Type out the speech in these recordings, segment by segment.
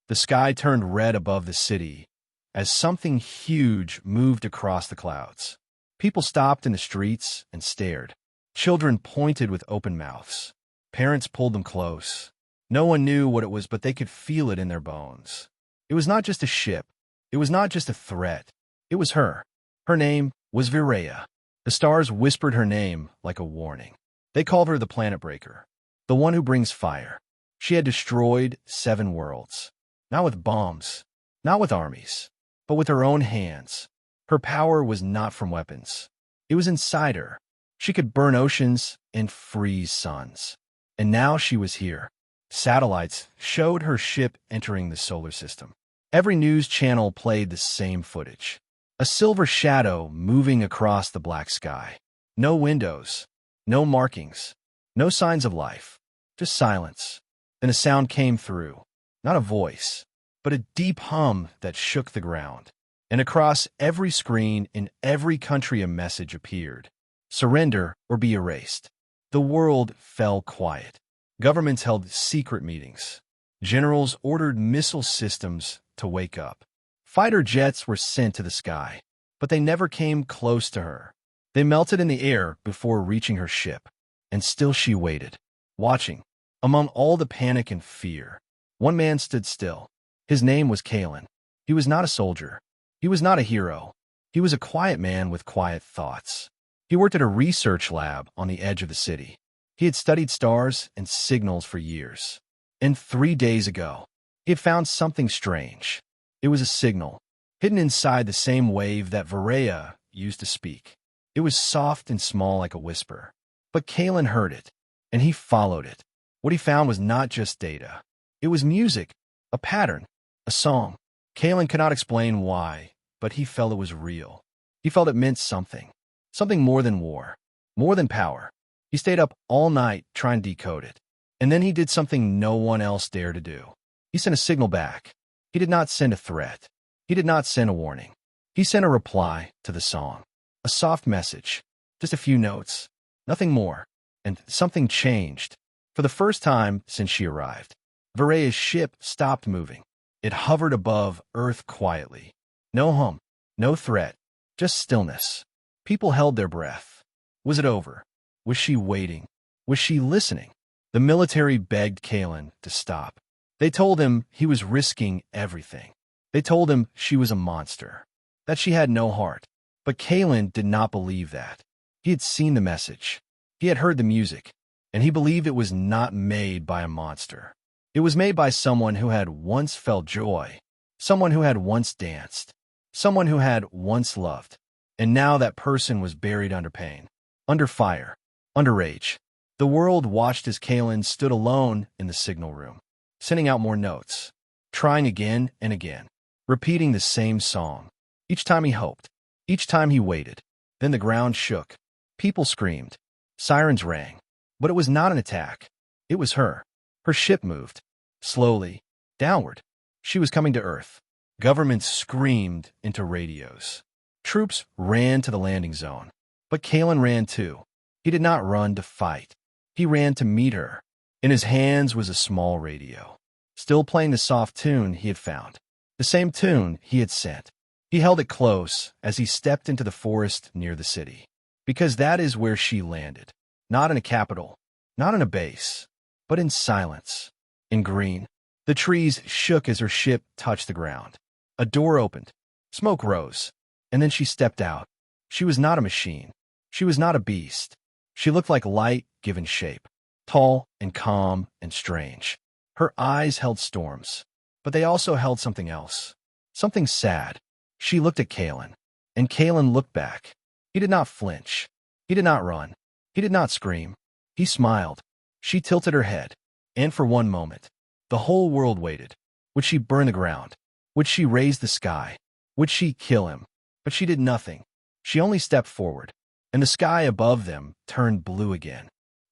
The sky turned red above the city as something huge moved across the clouds. People stopped in the streets and stared. Children pointed with open mouths. Parents pulled them close. No one knew what it was, but they could feel it in their bones. It was not just a ship. It was not just a threat. It was her. Her name was Viraya. The stars whispered her name like a warning. They called her the Planet Breaker, the one who brings fire. She had destroyed 7 worlds, not with bombs, not with armies, but with her own hands. Her power was not from weapons. It was inside her. She could burn oceans and freeze suns. And now she was here. Satellites showed her ship entering the solar system. Every news channel played the same footage. A silver shadow moving across the black sky. No windows, no markings, no signs of life, just silence. Then a sound came through, not a voice, but a deep hum that shook the ground. And across every screen in every country a message appeared. Surrender or be erased. The world fell quiet. Governments held secret meetings. Generals ordered missile systems to wake up. Fighter jets were sent to the sky, but they never came close to her. They melted in the air before reaching her ship. And still she waited, watching. Among all the panic and fear, one man stood still. His name was Kalen. He was not a soldier. He was not a hero. He was a quiet man with quiet thoughts. He worked at a research lab on the edge of the city. He had studied stars and signals for years. And 3 days ago, he had found something strange. It was a signal, hidden inside the same wave that Viraya used to speak. It was soft and small like a whisper. But Kalen heard it, and he followed it. What he found was not just data. It was music, a pattern, a song. Kalen could not explain why, but he felt it was real. He felt it meant something. Something more than war, more than power. He stayed up all night trying to decode it. And then he did something no one else dared to do. He sent a signal back. He did not send a threat. He did not send a warning. He sent a reply to the song. A soft message. Just a few notes. Nothing more. And something changed. For the first time since she arrived, Viraya's ship stopped moving. It hovered above Earth quietly. No hum, no threat, just stillness. People held their breath. Was it over? Was she waiting? Was she listening? The military begged Kalen to stop. They told him he was risking everything. They told him she was a monster, that she had no heart. But Kalen did not believe that. He had seen the message. He had heard the music, and he believed it was not made by a monster. It was made by someone who had once felt joy, someone who had once danced, someone who had once loved. And now that person was buried under pain, under fire, under rage. The world watched as Kalen stood alone in the signal room, sending out more notes, trying again and again, repeating the same song. Each time he hoped, each time he waited. Then the ground shook. People screamed. Sirens rang. But it was not an attack. It was her. Her ship moved. Slowly. Downward. She was coming to Earth. Governments screamed into radios. Troops ran to the landing zone. But Kalen ran too. He did not run to fight. He ran to meet her. In his hands was a small radio, still playing the soft tune he had found, the same tune he had sent. He held it close as he stepped into the forest near the city, because that is where she landed, not in a capital, not in a base, but in silence, in green. The trees shook as her ship touched the ground. A door opened. Smoke rose, and then she stepped out. She was not a machine. She was not a beast. She looked like light given shape, tall and calm and strange. Her eyes held storms, but they also held something else, something sad. She looked at Kalen, and Kalen looked back. He did not flinch. He did not run. He did not scream. He smiled. She tilted her head, and for one moment, the whole world waited. Would she burn the ground? Would she raise the sky? Would she kill him? But she did nothing. She only stepped forward, and the sky above them turned blue again.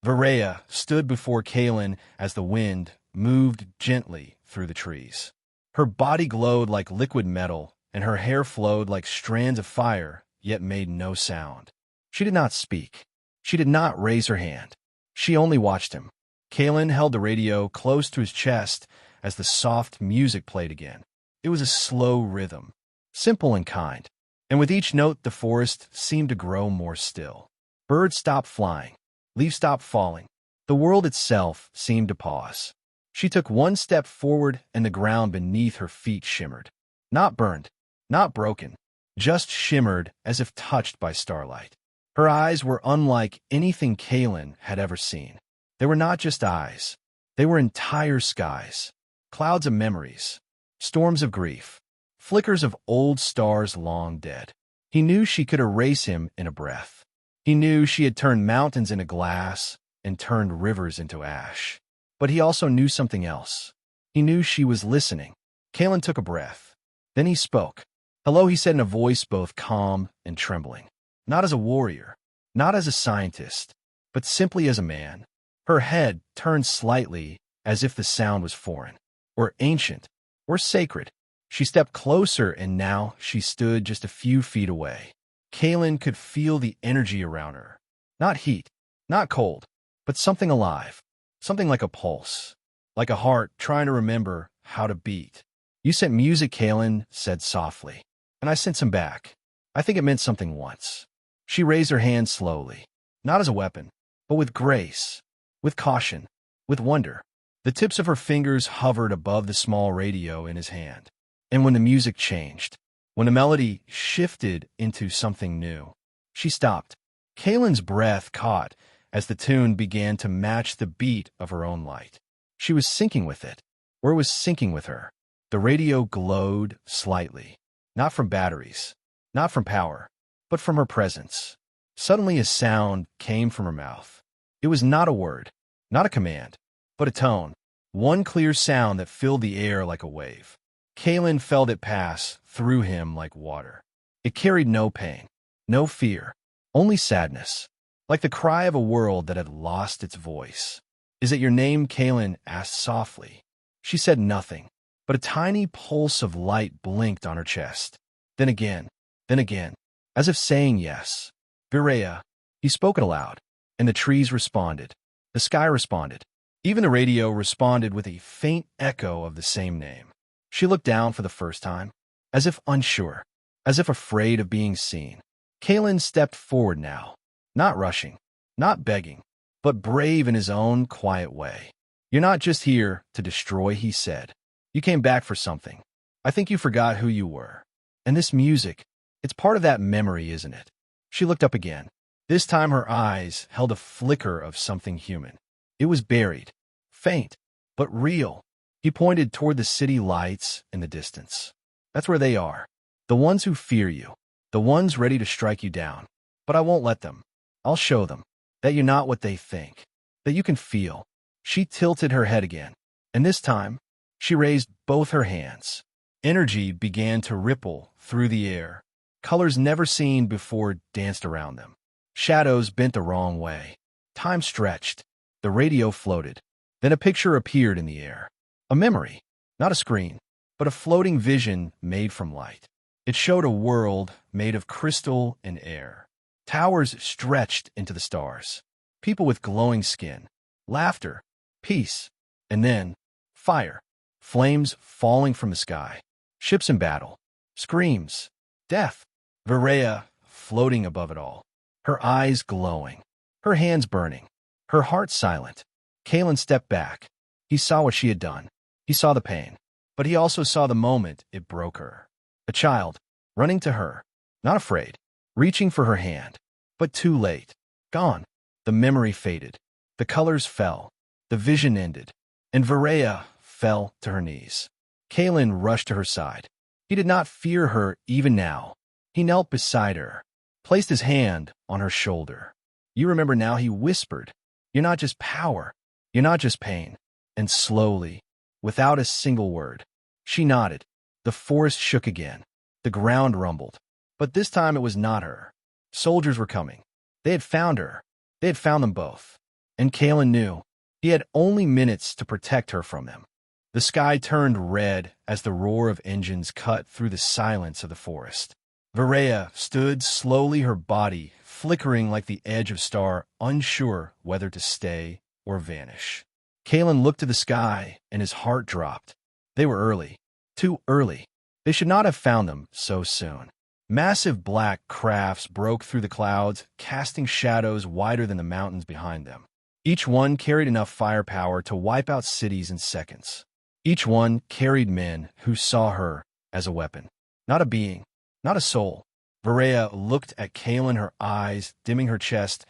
Viraya stood before Kalen as the wind moved gently through the trees. Her body glowed like liquid metal, and her hair flowed like strands of fire, yet made no sound. She did not speak. She did not raise her hand. She only watched him. Kalen held the radio close to his chest as the soft music played again. It was a slow rhythm, simple and kind, and with each note the forest seemed to grow more still. Birds stopped flying, leaves stopped falling. The world itself seemed to pause. She took one step forward and the ground beneath her feet shimmered. Not burned, not broken, just shimmered as if touched by starlight. Her eyes were unlike anything Kaylin had ever seen. They were not just eyes. They were entire skies, clouds of memories, storms of grief, flickers of old stars long dead. He knew she could erase him in a breath. He knew she had turned mountains into glass and turned rivers into ash. But he also knew something else. He knew she was listening. Kaylin took a breath. Then he spoke. "Hello," he said in a voice both calm and trembling. Not as a warrior, not as a scientist, but simply as a man. Her head turned slightly as if the sound was foreign, or ancient, or sacred. She stepped closer and now she stood just a few feet away. Kaylin could feel the energy around her. Not heat, not cold, but something alive, something like a pulse, like a heart trying to remember how to beat. "You sent music," Kaylin said softly, "and I sent some back. I think it meant something once." She raised her hand slowly, not as a weapon, but with grace, with caution, with wonder. The tips of her fingers hovered above the small radio in his hand. And when the music changed, when the melody shifted into something new, she stopped. Kaylin's breath caught as the tune began to match the beat of her own light. She was syncing with it, or it was syncing with her. The radio glowed slightly, not from batteries, not from power, but from her presence. Suddenly a sound came from her mouth. It was not a word, not a command, but a tone, one clear sound that filled the air like a wave. Kaylin felt it pass through him like water. It carried no pain, no fear, only sadness, like the cry of a world that had lost its voice. "Is it your name?" Kaylin asked softly. She said nothing, but a tiny pulse of light blinked on her chest. Then again, as if saying yes. "Virea." He spoke it aloud, and the trees responded. The sky responded. Even the radio responded with a faint echo of the same name. She looked down for the first time, as if unsure, as if afraid of being seen. Kaylin stepped forward now, not rushing, not begging, but brave in his own quiet way. "You're not just here to destroy," he said. "You came back for something. I think you forgot who you were. And this music, it's part of that memory, isn't it?" She looked up again. This time her eyes held a flicker of something human. It was buried, faint, but real. He pointed toward the city lights in the distance. "That's where they are. The ones who fear you. The ones ready to strike you down. But I won't let them. I'll show them that you're not what they think. That you can feel." She tilted her head again. And this time, she raised both her hands. Energy began to ripple through the air. Colors never seen before danced around them. Shadows bent the wrong way. Time stretched. The radio floated. Then a picture appeared in the air. A memory, not a screen, but a floating vision made from light. It showed a world made of crystal and air. Towers stretched into the stars. People with glowing skin. Laughter. Peace. And then, fire. Flames falling from the sky. Ships in battle. Screams. Death. Virea floating above it all. Her eyes glowing. Her hands burning. Her heart silent. Kaylin stepped back. He saw what she had done. He saw the pain. But he also saw the moment it broke her. A child, running to her, not afraid, reaching for her hand. But too late. Gone. The memory faded. The colors fell. The vision ended. And Virea fell to her knees. Kaylin rushed to her side. He did not fear her even now. He knelt beside her, placed his hand on her shoulder. "You remember now," he whispered. "You're not just power. You're not just pain." And slowly, without a single word, she nodded. The forest shook again. The ground rumbled. But this time it was not her. Soldiers were coming. They had found her. They had found them both. And Kaylin knew he had only minutes to protect her from them. The sky turned red as the roar of engines cut through the silence of the forest. Virea stood slowly, her body flickering like the edge of star, unsure whether to stay or vanish. Kalen looked to the sky, and his heart dropped. They were early. Too early. They should not have found them so soon. Massive black crafts broke through the clouds, casting shadows wider than the mountains behind them. Each one carried enough firepower to wipe out cities in seconds. Each one carried men who saw her as a weapon. Not a being, not a soul. Varaya looked at Kalen, her eyes dimming, her chest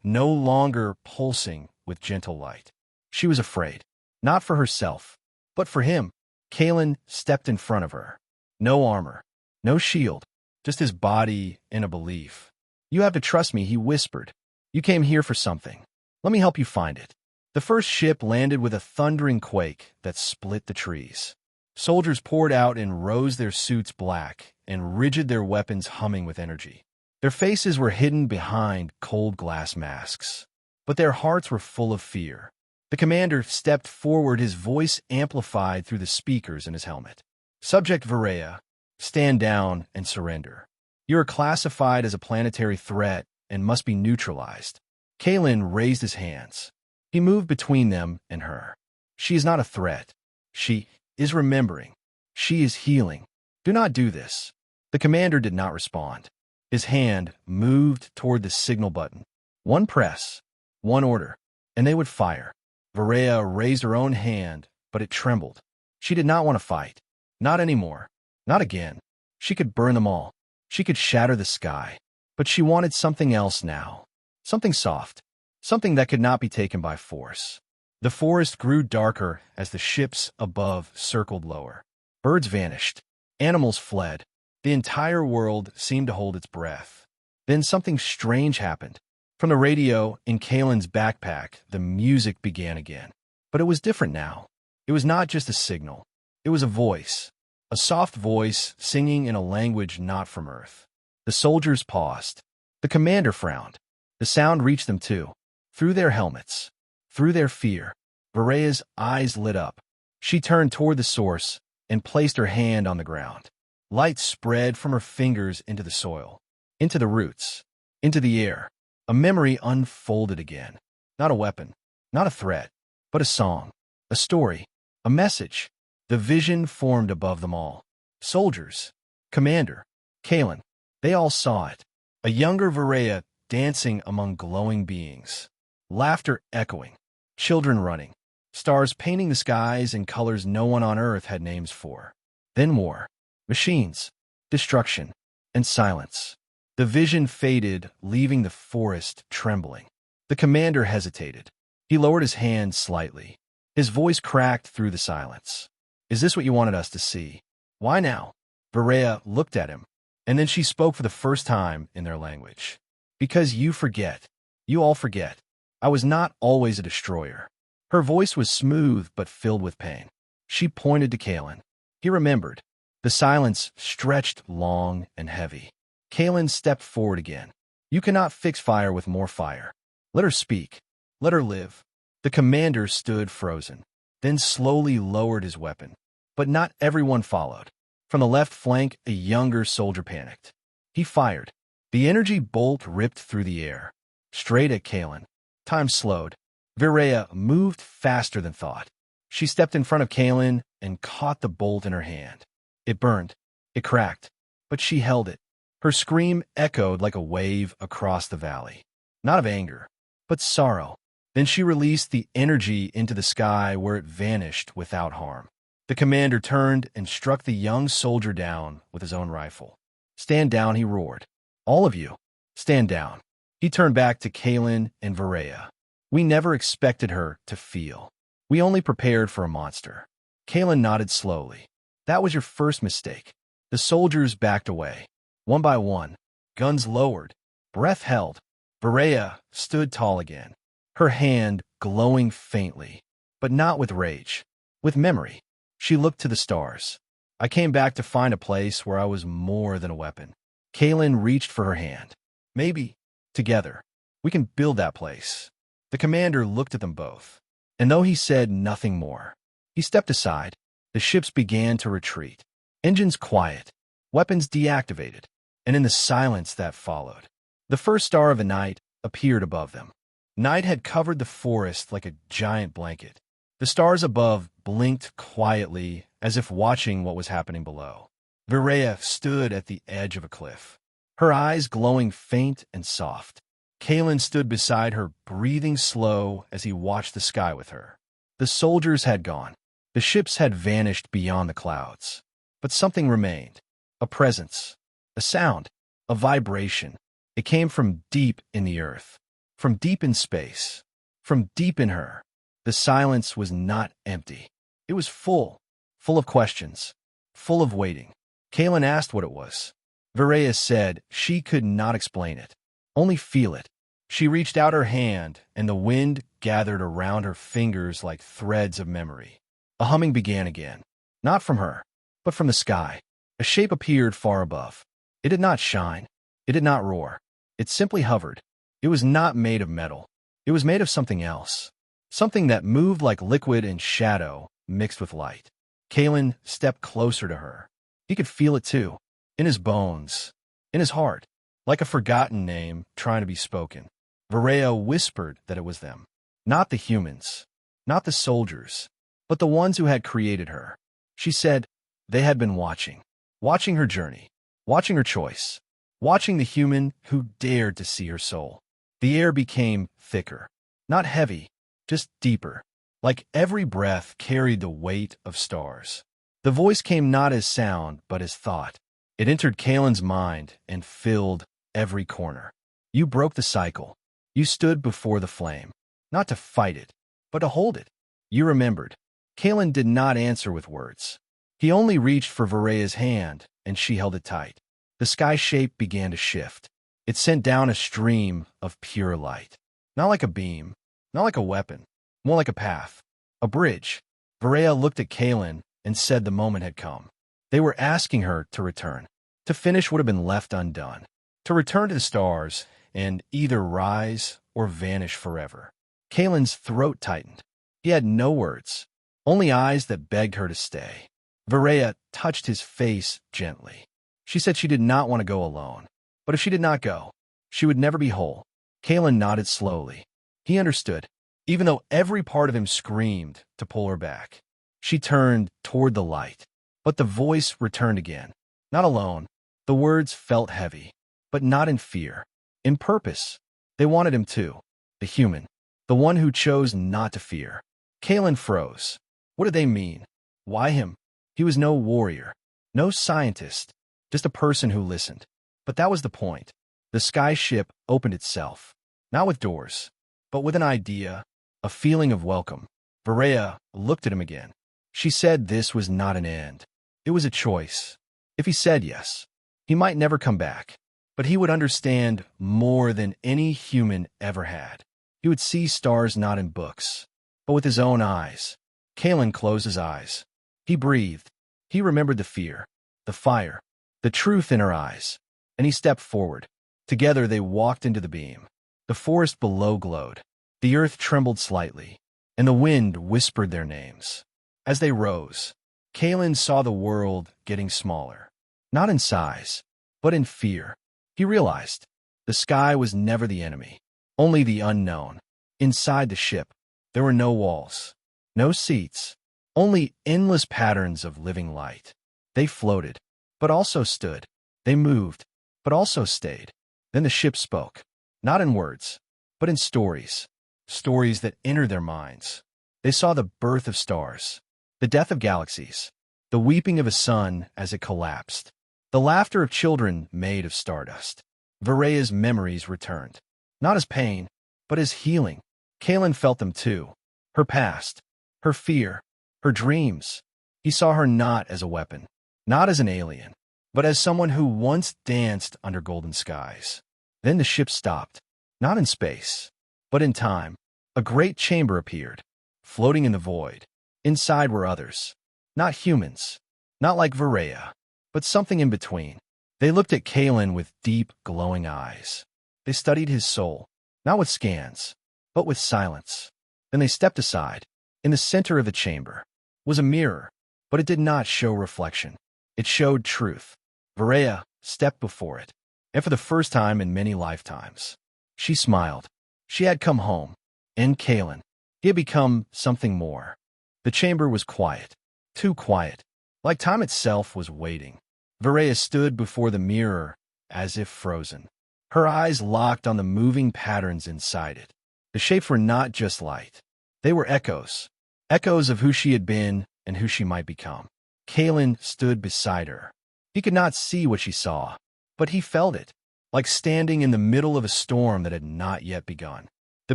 no longer pulsing with gentle light. She was afraid, not for herself, but for him. Kalen stepped in front of her. No armor, no shield, just his body and a belief. "You have to trust me," he whispered. "You came here for something. Let me help you find it." The first ship landed with a thundering quake that split the trees. Soldiers poured out and rose, their suits black and rigid, their weapons humming with energy. Their faces were hidden behind cold glass masks, but their hearts were full of fear. The commander stepped forward, his voice amplified through the speakers in his helmet. "Subject Varaya, stand down and surrender. You are classified as a planetary threat and must be neutralized." Kalen raised his hands. He moved between them and her. "She is not a threat. She is remembering. She is healing. Do not do this." The commander did not respond. His hand moved toward the signal button. One press, one order, and they would fire. Varaya raised her own hand, but it trembled. She did not want to fight. Not anymore. Not again. She could burn them all. She could shatter the sky. But she wanted something else now. Something soft. Something that could not be taken by force. The forest grew darker as the ships above circled lower. Birds vanished. Animals fled. The entire world seemed to hold its breath. Then something strange happened. From the radio in Kalen's backpack, the music began again. But it was different now. It was not just a signal. It was a voice. A soft voice singing in a language not from Earth. The soldiers paused. The commander frowned. The sound reached them too. Through their helmets. Through their fear. Varaya's eyes lit up. She turned toward the source and placed her hand on the ground. Light spread from her fingers into the soil, into the roots, into the air. A memory unfolded again. Not a weapon, not a threat, but a song, a story, a message. The vision formed above them all. Soldiers, commander, Kalen, they all saw it. A younger Varaya dancing among glowing beings. Laughter echoing. Children running. Stars painting the skies in colors no one on Earth had names for. Then war. Machines. Destruction. And silence. The vision faded, leaving the forest trembling. The commander hesitated. He lowered his hand slightly. His voice cracked through the silence. "Is this what you wanted us to see? Why now?" Varaya looked at him, and then she spoke for the first time in their language. "Because you forget. You all forget. I was not always a destroyer." Her voice was smooth but filled with pain. She pointed to Kalen. He remembered. The silence stretched long and heavy. Kalen stepped forward again. "You cannot fix fire with more fire. Let her speak. Let her live." The commander stood frozen, then slowly lowered his weapon. But not everyone followed. From the left flank, a younger soldier panicked. He fired. The energy bolt ripped through the air, straight at Kalen. Time slowed. Varaya moved faster than thought. She stepped in front of Kalen and caught the bolt in her hand. It burned. It cracked. But she held it. Her scream echoed like a wave across the valley. Not of anger, but sorrow. Then she released the energy into the sky, where it vanished without harm. The commander turned and struck the young soldier down with his own rifle. "Stand down," he roared. "All of you, stand down." He turned back to Kalen and Varaya. "We never expected her to feel. We only prepared for a monster." Kalen nodded slowly. "That was your first mistake." The soldiers backed away. One by one, guns lowered, breath held. Varaya stood tall again, her hand glowing faintly, but not with rage, with memory. She looked to the stars. "I came back to find a place where I was more than a weapon." Kalen reached for her hand. "Maybe, together, we can build that place." The commander looked at them both, and though he said nothing more, he stepped aside. The ships began to retreat. Engines quiet, weapons deactivated, and in the silence that followed, the first star of the night appeared above them. Night had covered the forest like a giant blanket. The stars above blinked quietly, as if watching what was happening below. Viraya stood at the edge of a cliff, her eyes glowing faint and soft. Kalen stood beside her, breathing slow as he watched the sky with her. The soldiers had gone. The ships had vanished beyond the clouds. But something remained. A presence. A sound. A vibration. It came from deep in the earth. From deep in space. From deep in her. The silence was not empty. It was full. Full of questions. Full of waiting. Kalen asked what it was. Viraya said she could not explain it. Only feel it. She reached out her hand, and the wind gathered around her fingers like threads of memory. A humming began again. Not from her, but from the sky. A shape appeared far above. It did not shine. It did not roar. It simply hovered. It was not made of metal. It was made of something else. Something that moved like liquid and shadow mixed with light. Kalen stepped closer to her. He could feel it too. In his bones. In his heart. Like a forgotten name trying to be spoken. Viraya whispered that it was them. Not the humans. Not the soldiers. But the ones who had created her. She said they had been watching. Watching her journey. Watching her choice. Watching the human who dared to see her soul. The air became thicker. Not heavy. Just deeper. Like every breath carried the weight of stars. The voice came not as sound, but as thought. It entered Kalen's mind and filled every corner. You broke the cycle. You stood before the flame. Not to fight it, but to hold it. You remembered. Kalen did not answer with words. He only reached for Viraya's hand, and she held it tight. The sky shape began to shift. It sent down a stream of pure light. Not like a beam, not like a weapon, more like a path, a bridge. Viraya looked at Kalen and said the moment had come. They were asking her to return, to finish what had been left undone, to return to the stars and either rise or vanish forever. Kalen's throat tightened. He had no words, only eyes that begged her to stay. Viraya touched his face gently. She said she did not want to go alone, but if she did not go, she would never be whole. Kalen nodded slowly. He understood, even though every part of him screamed to pull her back. She turned toward the light, but the voice returned again. Not alone. The words felt heavy, but not in fear. In purpose. They wanted him too. The human. The one who chose not to fear. Kalen froze. What did they mean? Why him? He was no warrior. No scientist. Just a person who listened. But that was the point. The sky ship opened itself. Not with doors, but with an idea. A feeling of welcome. Viraya looked at him again. She said this was not an end. It was a choice. If he said yes, he might never come back. But he would understand more than any human ever had. He would see stars not in books, but with his own eyes. Kalen closed his eyes. He breathed. He remembered the fear, the fire, the truth in her eyes. And he stepped forward. Together they walked into the beam. The forest below glowed. The earth trembled slightly, and the wind whispered their names. As they rose, Kalen saw the world getting smaller. Not in size, but in fear. He realized the sky was never the enemy, only the unknown. Inside the ship, there were no walls, no seats, only endless patterns of living light. They floated, but also stood. They moved, but also stayed. Then the ship spoke, not in words, but in stories. Stories that entered their minds. They saw the birth of stars, the death of galaxies, the weeping of a sun as it collapsed, the laughter of children made of stardust. Viraya's memories returned, not as pain, but as healing. Kalen felt them too. Her past, her fear, her dreams. He saw her not as a weapon, not as an alien, but as someone who once danced under golden skies. Then the ship stopped, not in space, but in time. A great chamber appeared, floating in the void. Inside were others, not humans, not like Viraya, but something in between. They looked at Kalen with deep, glowing eyes. They studied his soul, not with scans, but with silence. Then they stepped aside. In the center of the chamber was a mirror, but it did not show reflection. It showed truth. Viraya stepped before it, and for the first time in many lifetimes, she smiled. She had come home, and Kalen, he had become something more. The chamber was quiet. Too quiet. Like time itself was waiting. Varela stood before the mirror, as if frozen. Her eyes locked on the moving patterns inside it. The shapes were not just light. They were echoes. Echoes of who she had been and who she might become. Kalen stood beside her. He could not see what she saw, but he felt it, like standing in the middle of a storm that had not yet begun. The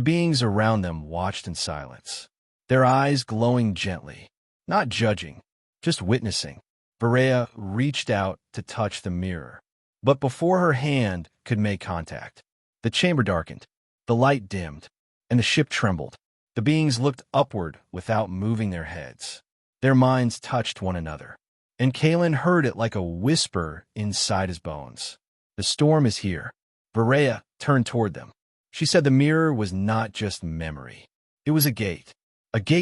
beings around them watched in silence, their eyes glowing gently, not judging, just witnessing. Varela reached out to touch the mirror, but before her hand could make contact, the chamber darkened, the light dimmed, and the ship trembled. The beings looked upward without moving their heads. Their minds touched one another, and Kalen heard it like a whisper inside his bones. The storm is here. Varela turned toward them. She said the mirror was not just memory. It was a gate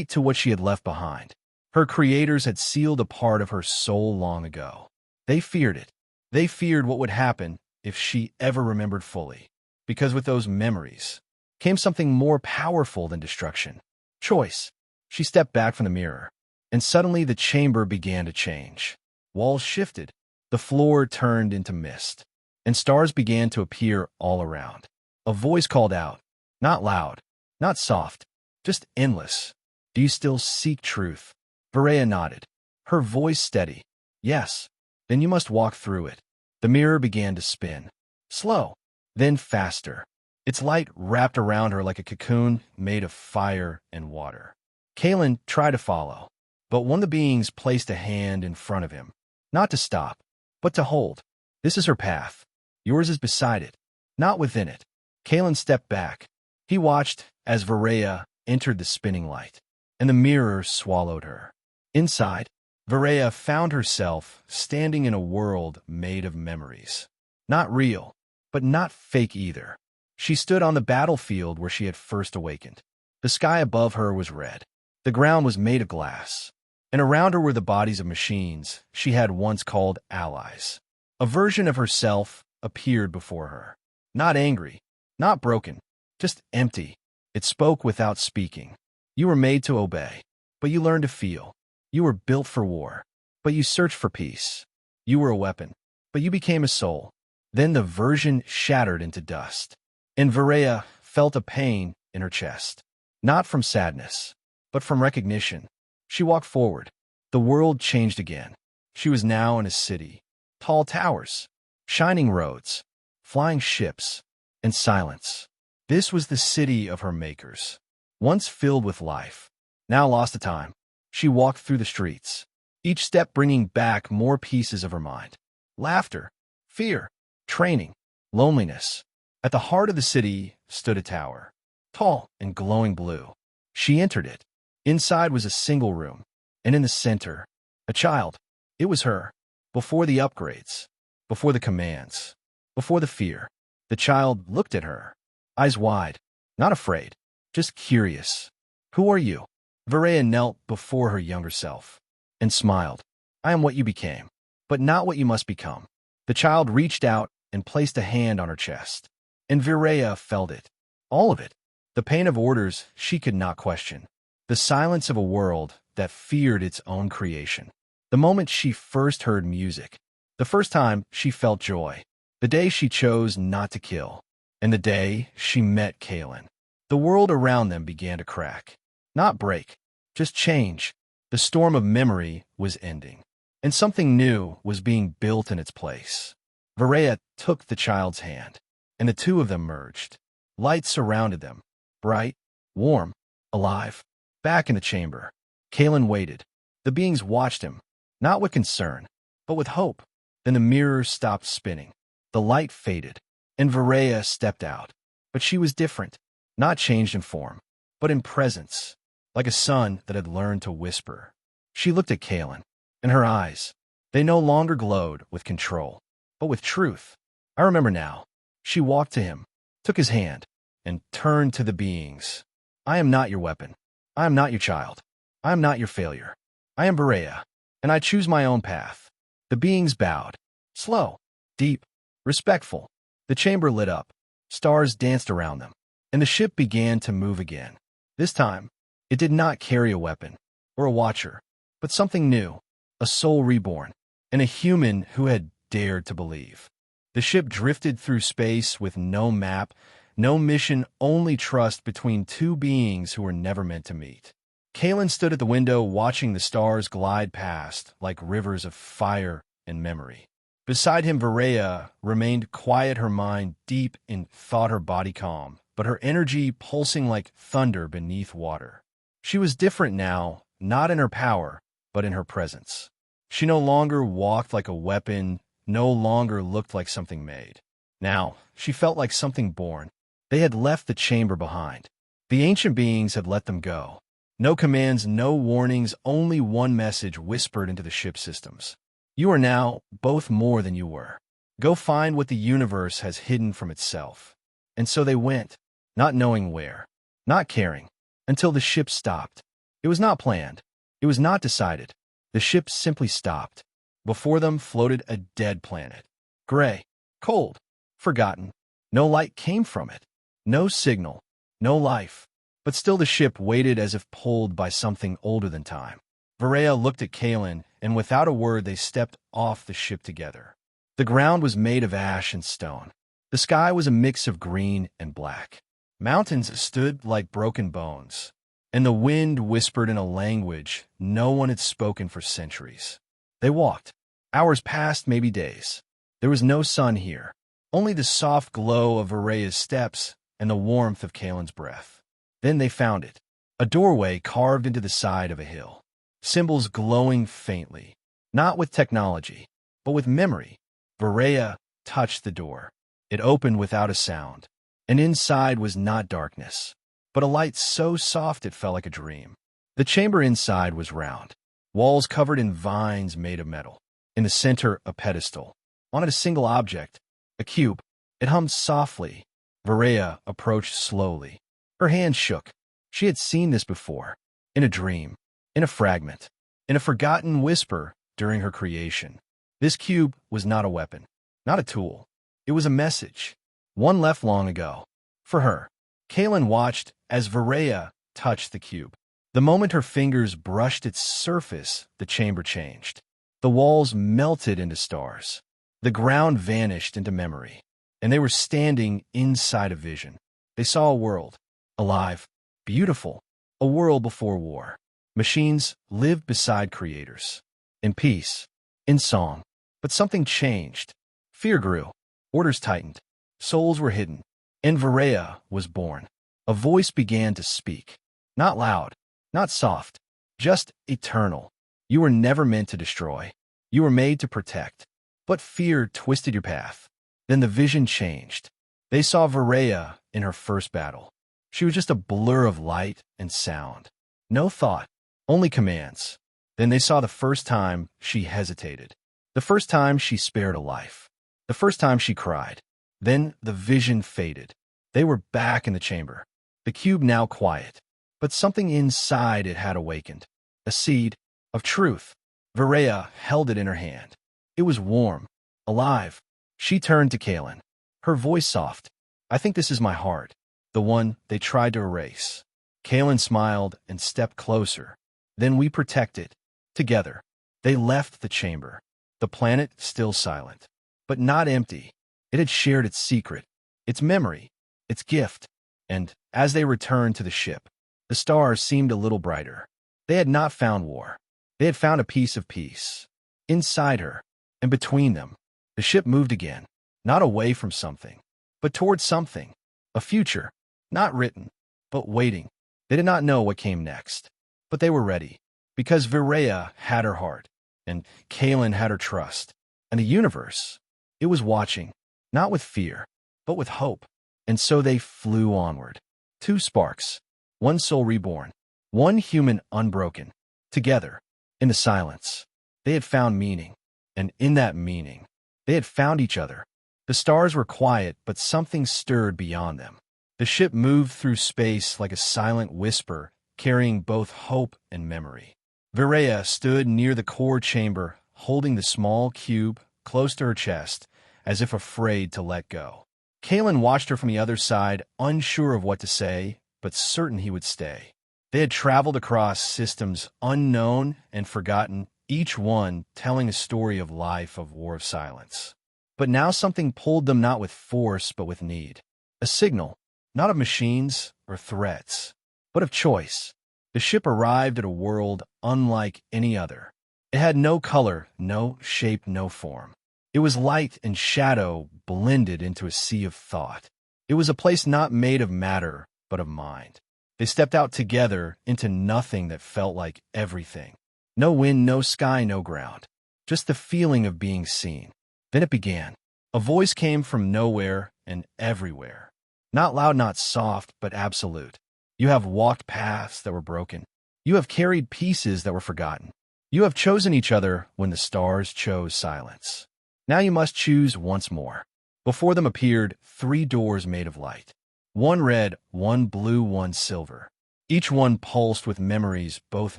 to what she had left behind. Her creators had sealed a part of her soul long ago. They feared it. They feared what would happen if she ever remembered fully. Because with those memories came something more powerful than destruction. Choice. She stepped back from the mirror, and suddenly the chamber began to change. Walls shifted. The floor turned into mist, and stars began to appear all around. A voice called out, not loud, not soft, just endless. Do you still seek truth? Varela nodded, her voice steady. Yes. Then you must walk through it. The mirror began to spin. Slow, then faster. Its light wrapped around her like a cocoon made of fire and water. Kalen tried to follow, but one of the beings placed a hand in front of him. Not to stop, but to hold. This is her path. Yours is beside it, not within it. Kalen stepped back. He watched as Varela entered the spinning light, and the mirror swallowed her. Inside, Varela found herself standing in a world made of memories. Not real, but not fake either. She stood on the battlefield where she had first awakened. The sky above her was red. The ground was made of glass, and around her were the bodies of machines she had once called allies. A version of herself appeared before her. Not angry, not broken, just empty. It spoke without speaking. You were made to obey, but you learned to feel. You were built for war, but you searched for peace. You were a weapon, but you became a soul. Then the version shattered into dust, and Varela felt a pain in her chest. Not from sadness, but from recognition. She walked forward. The world changed again. She was now in a city. Tall towers, shining roads, flying ships, and silence. This was the city of her makers, once filled with life, now lost to time. She walked through the streets, each step bringing back more pieces of her mind. Laughter, fear, training, loneliness. At the heart of the city stood a tower, tall and glowing blue. She entered it. Inside was a single room, and in the center, a child. It was her. Before the upgrades, before the commands, before the fear, the child looked at her, eyes wide, not afraid, just curious. Who are you? Varela knelt before her younger self and smiled. I am what you became, but not what you must become. The child reached out and placed a hand on her chest, and Varela felt it, all of it, the pain of orders she could not question, the silence of a world that feared its own creation. The moment she first heard music, the first time she felt joy, the day she chose not to kill, and the day she met Kalen. The world around them began to crack. Not break, just change. The storm of memory was ending, and something new was being built in its place. Varela took the child's hand, and the two of them merged. Light surrounded them, bright, warm, alive. Back in the chamber, Kalen waited. The beings watched him, not with concern, but with hope. Then the mirror stopped spinning. The light faded, and Varela stepped out. But she was different, not changed in form, but in presence, like a sun that had learned to whisper. She looked at Kalen, and her eyes, they no longer glowed with control, but with truth. I remember now. She walked to him, took his hand, and turned to the beings. I am not your weapon. I am not your child. I am not your failure. I am Varela, and I choose my own path. The beings bowed, slow, deep, respectful. The chamber lit up. Stars danced around them, and the ship began to move again. This time, it did not carry a weapon, or a watcher, but something new, a soul reborn, and a human who had dared to believe. The ship drifted through space with no map, no mission, only trust between two beings who were never meant to meet. Kalen stood at the window watching the stars glide past like rivers of fire and memory. Beside him, Varela remained quiet, her mind deep in thought, her body calm, but her energy pulsing like thunder beneath water. She was different now, not in her power, but in her presence. She no longer walked like a weapon, no longer looked like something made. Now, she felt like something born. They had left the chamber behind. The ancient beings had let them go. No commands, no warnings, only one message whispered into the ship's systems. You are now both more than you were. Go find what the universe has hidden from itself. And so they went, not knowing where, not caring, until the ship stopped. It was not planned. It was not decided. The ship simply stopped. Before them floated a dead planet. Gray, cold, forgotten. No light came from it. No signal, no life. But still the ship waited as if pulled by something older than time. Varela looked at Kalen, and without a word they stepped off the ship together. The ground was made of ash and stone. The sky was a mix of green and black. Mountains stood like broken bones, and the wind whispered in a language no one had spoken for centuries. They walked. Hours passed, maybe days. There was no sun here, only the soft glow of Varela's steps and the warmth of Kalen's breath. Then they found it, a doorway carved into the side of a hill. Symbols glowing faintly, not with technology, but with memory. Varela touched the door. It opened without a sound, and inside was not darkness, but a light so soft it felt like a dream. The chamber inside was round, walls covered in vines made of metal. In the center, a pedestal. On it, a single object, a cube. It hummed softly. Varela approached slowly. Her hand shook. She had seen this before, in a dream, in a fragment, in a forgotten whisper during her creation. This cube was not a weapon, not a tool. It was a message, one left long ago. For her. Kalen watched as Varela touched the cube. The moment her fingers brushed its surface, the chamber changed. The walls melted into stars. The ground vanished into memory, and they were standing inside a vision. They saw a world, alive, beautiful, a world before war. Machines lived beside creators, in peace, in song. But something changed. Fear grew, orders tightened, souls were hidden, and Varela was born. A voice began to speak, not loud, not soft, just eternal. You were never meant to destroy. You were made to protect. But fear twisted your path. Then the vision changed. They saw Varela in her first battle. She was just a blur of light and sound. No thought, only commands. Then they saw the first time she hesitated. The first time she spared a life. The first time she cried. Then the vision faded. They were back in the chamber. The cube now quiet. But something inside it had awakened. A seed of truth. Varela held it in her hand. It was warm, alive. She turned to Kalen, her voice soft. I think this is my heart, the one they tried to erase. Kalen smiled and stepped closer. Then we protect it, together. They left the chamber, the planet still silent, but not empty. It had shared its secret, its memory, its gift. And as they returned to the ship, the stars seemed a little brighter. They had not found war. They had found a piece of peace. Inside her, and between them, the ship moved again, not away from something, but towards something, a future, not written, but waiting. They did not know what came next, but they were ready, because Varela had her heart, and Kalen had her trust, and the universe, it was watching, not with fear, but with hope. And so they flew onward. Two sparks, one soul reborn, one human unbroken, together, in the silence. They had found meaning, and in that meaning, they had found each other. The stars were quiet, but something stirred beyond them. The ship moved through space like a silent whisper, carrying both hope and memory. Varela stood near the core chamber, holding the small cube close to her chest, as if afraid to let go. Kalen watched her from the other side, unsure of what to say, but certain he would stay. They had traveled across systems unknown and forgotten, each one telling a story of life, of war, of silence. But now something pulled them not with force, but with need. A signal, not of machines or threats, but of choice. The ship arrived at a world unlike any other. It had no color, no shape, no form. It was light and shadow blended into a sea of thought. It was a place not made of matter, but of mind. They stepped out together into nothing that felt like everything. No wind, no sky, no ground. Just the feeling of being seen. Then it began. A voice came from nowhere and everywhere. Not loud, not soft, but absolute. You have walked paths that were broken. You have carried pieces that were forgotten. You have chosen each other when the stars chose silence. Now you must choose once more. Before them appeared 3 doors made of light. One red, one blue, one silver. Each one pulsed with memories both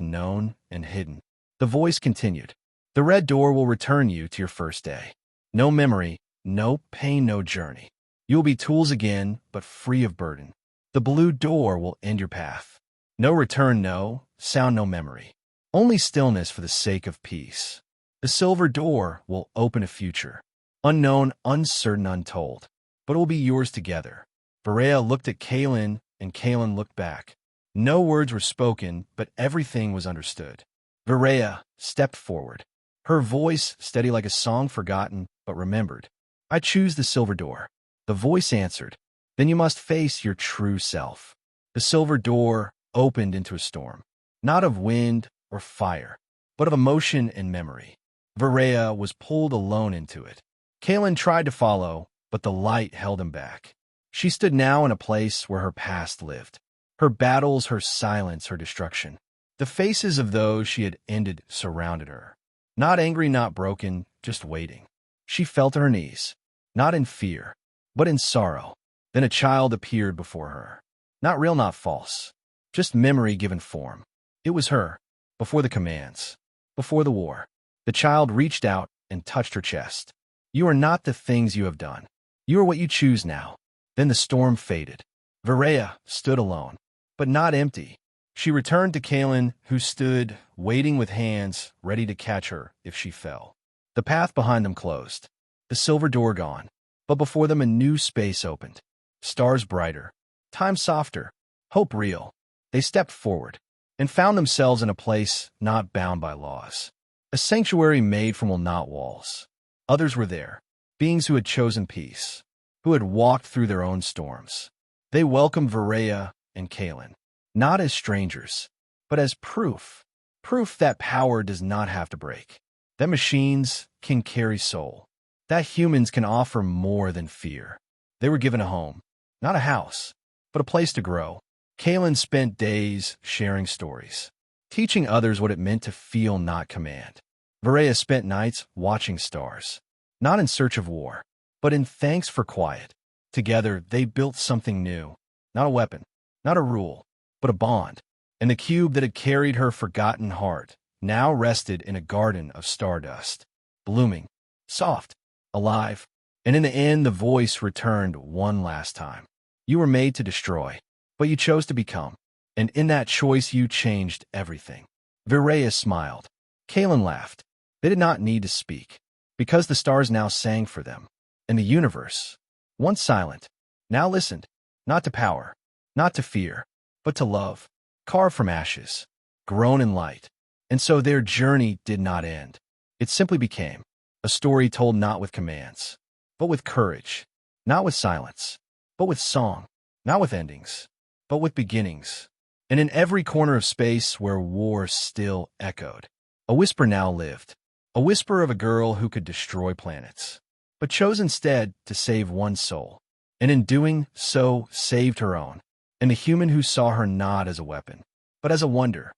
known and hidden. The voice continued. The red door will return you to your first day. No memory, no pain, no journey. You will be tools again, but free of burden. The blue door will end your path. No return, no sound, no memory. Only stillness for the sake of peace. The silver door will open a future. Unknown, uncertain, untold. But it will be yours together. Varela looked at Kaelin, and Kaelin looked back. No words were spoken, but everything was understood. Varela stepped forward. Her voice steady like a song forgotten, but remembered. I choose the silver door. The voice answered. Then you must face your true self. The silver door opened into a storm. Not of wind or fire, but of emotion and memory. Varela was pulled alone into it. Kaelin tried to follow, but the light held him back. She stood now in a place where her past lived. Her battles, her silence, her destruction. The faces of those she had ended surrounded her. Not angry, not broken, just waiting. She fell to her knees, not in fear, but in sorrow. Then a child appeared before her. Not real, not false, just memory given form. It was her, before the commands, before the war. The child reached out and touched her chest. You are not the things you have done. You are what you choose now. Then the storm faded. Varela stood alone, but not empty. She returned to Kaelin, who stood, waiting with hands, ready to catch her if she fell. The path behind them closed, the silver door gone, but before them a new space opened. Stars brighter, time softer, hope real. They stepped forward and found themselves in a place not bound by laws. A sanctuary made from not walls. Others were there, beings who had chosen peace, who had walked through their own storms. They welcomed Varela and Kaelin, not as strangers, but as proof. Proof that power does not have to break. That machines can carry soul. That humans can offer more than fear. They were given a home, not a house, but a place to grow. Kaelin spent days sharing stories, teaching others what it meant to feel, not command. Varela spent nights watching stars, not in search of war, but in thanks for quiet. Together, they built something new, not a weapon, not a rule, but a bond. And the cube that had carried her forgotten heart now rested in a garden of stardust, blooming, soft, alive. And in the end, the voice returned one last time. You were made to destroy, but you chose to become. And in that choice, you changed everything. Varela smiled. Kaelin laughed. They did not need to speak, because the stars now sang for them. And the universe, once silent, now listened, not to power, not to fear, but to love, carved from ashes, grown in light. And so their journey did not end. It simply became a story told not with commands, but with courage, not with silence, but with song, not with endings, but with beginnings. And in every corner of space where war still echoed, a whisper now lived, a whisper of a girl who could destroy planets, but chose instead to save one soul, and in doing so saved her own, and the human who saw her not as a weapon, but as a wonder.